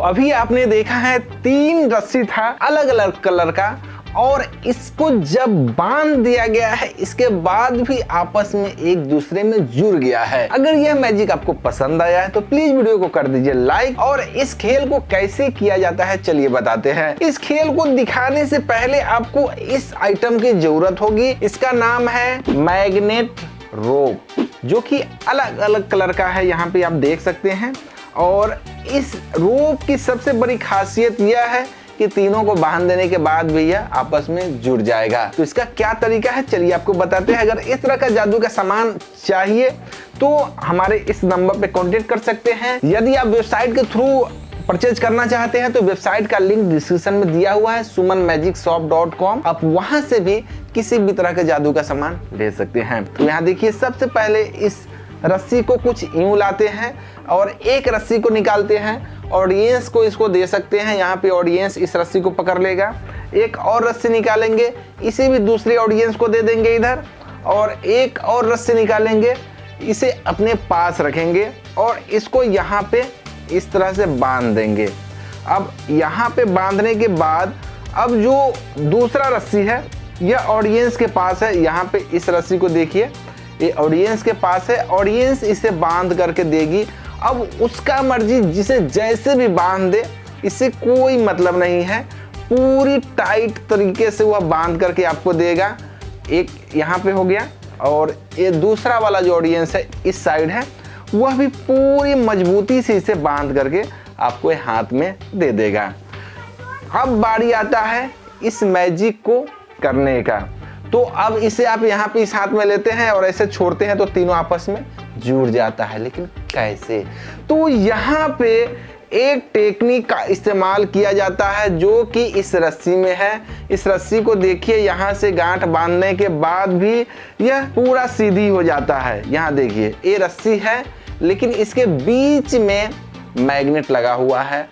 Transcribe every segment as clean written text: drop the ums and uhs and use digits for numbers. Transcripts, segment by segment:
अभी आपने देखा है 3 रस्सी था अलग अलग कलर का, और इसको जब बांध दिया गया है इसके बाद भी आपस में एक दूसरे में जुड़ गया है। अगर यह मैजिक आपको पसंद आया है तो प्लीज वीडियो को कर दीजिए लाइक। और इस खेल को कैसे किया जाता है चलिए बताते हैं। इस खेल को दिखाने से पहले आपको इस आइटम की जरूरत होगी। इसका नाम है मैग्नेट रोप, जो कि अलग अलग कलर का है, यहाँ पे आप देख सकते हैं। और इस रोप की सबसे बड़ी खासियत यह है कि तीनों को बांध देने के बाद भी यह आपस में जुड़ जाएगा। तो इसका क्या तरीका है चलिए आपको बताते हैं। अगर इस तरह का जादू का सामान चाहिए तो हमारे इस नंबर पे कांटेक्ट कर सकते हैं। यदि आप वेबसाइट के थ्रू परचेज करना चाहते हैं तो वेबसाइट का लिंक डिस्क्रिप्शन में दिया हुआ है sumanmagicshop.com। आप वहां से भी किसी भी तरह के जादू का सामान ले सकते हैं। तो यहाँ देखिए, सबसे पहले इस रस्सी को कुछ यूं लाते हैं और एक रस्सी को निकालते हैं। ऑडियंस को इसको दे सकते हैं, यहाँ पे ऑडियंस इस रस्सी को पकड़ लेगा। एक और रस्सी निकालेंगे, इसे भी दूसरे ऑडियंस को दे देंगे इधर, और एक और रस्सी निकालेंगे, इसे अपने पास रखेंगे और इसको यहाँ पे इस तरह से बांध देंगे। अब यहाँ पे बांधने के बाद अब जो दूसरा रस्सी है यह ऑडियंस के पास है। यहाँ पे इस रस्सी को देखिए, ये ऑडियंस के पास है, ऑडियंस इसे बांध करके देगी। अब उसका मर्जी, जिसे जैसे भी बांध दे, इससे कोई मतलब नहीं है। पूरी टाइट तरीके से वह बांध करके आपको देगा। एक यहाँ पे हो गया, और ये दूसरा वाला जो ऑडियंस है इस साइड है, वह भी पूरी मजबूती से इसे बांध करके आपको हाथ में दे देगा। अब बारी आता है इस मैजिक को करने का। तो अब इसे आप यहाँ पे इस हाथ में लेते हैं और ऐसे छोड़ते हैं तो तीनों आपस में जुड़ जाता है। लेकिन कैसे? तो यहाँ पे एक टेक्निक का इस्तेमाल किया जाता है जो कि इस रस्सी में है। इस रस्सी को देखिए, यहाँ से गांठ बांधने के बाद भी यह पूरा सीधी हो जाता है। यहाँ देखिए, ये रस्सी है लेकिन इसके बीच में मैग्नेट लगा हुआ है,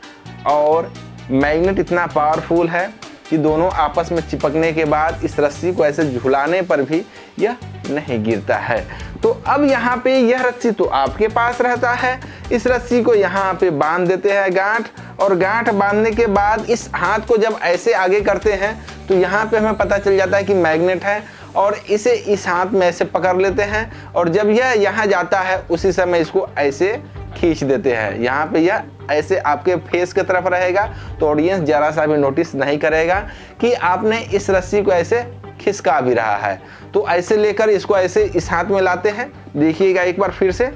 और मैग्नेट इतना पावरफुल है कि दोनों आपस में चिपकने के बाद इस रस्सी को ऐसे झुलाने पर भी यह नहीं गिरता है। तो अब यहाँ पे यह रस्सी तो आपके पास रहता है। इस रस्सी को यहाँ पे बांध देते हैं गांठ, और गांठ बांधने के बाद इस हाथ को जब ऐसे आगे करते हैं तो यहाँ पे हमें पता चल जाता है कि मैग्नेट है, और इसे इस हाथ में ऐसे पकड़ लेते हैं। और जब यह यहाँ जाता है उसी समय इसको ऐसे खींच देते हैं। यहाँ पे यह ऐसे आपके फेस की तरफ रहेगा, तो ऑडियंस जरा सा भी नोटिस नहीं करेगा कि आपने इस रस्सी को ऐसे खिसका भी रहा है। तो ऐसे लेकर इसको ऐसे इस हाथ में लाते हैं। देखिएगा एक बार फिर से,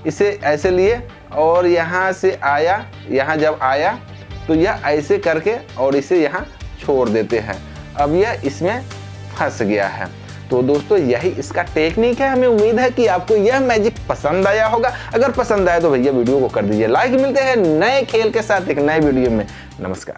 इसे ऐसे लिए और यहाँ से आया, यहाँ जब आया तो यह ऐसे करके और इसे यहाँ छोड़ देते हैं। अब यह इसमें फंस गया है। तो दोस्तों यही इसका टेक्निक है। हमें उम्मीद है कि आपको यह मैजिक पसंद आया होगा। अगर पसंद आया तो भैया वीडियो को कर दीजिए लाइक। मिलते हैं नए खेल के साथ एक नए वीडियो में। नमस्कार।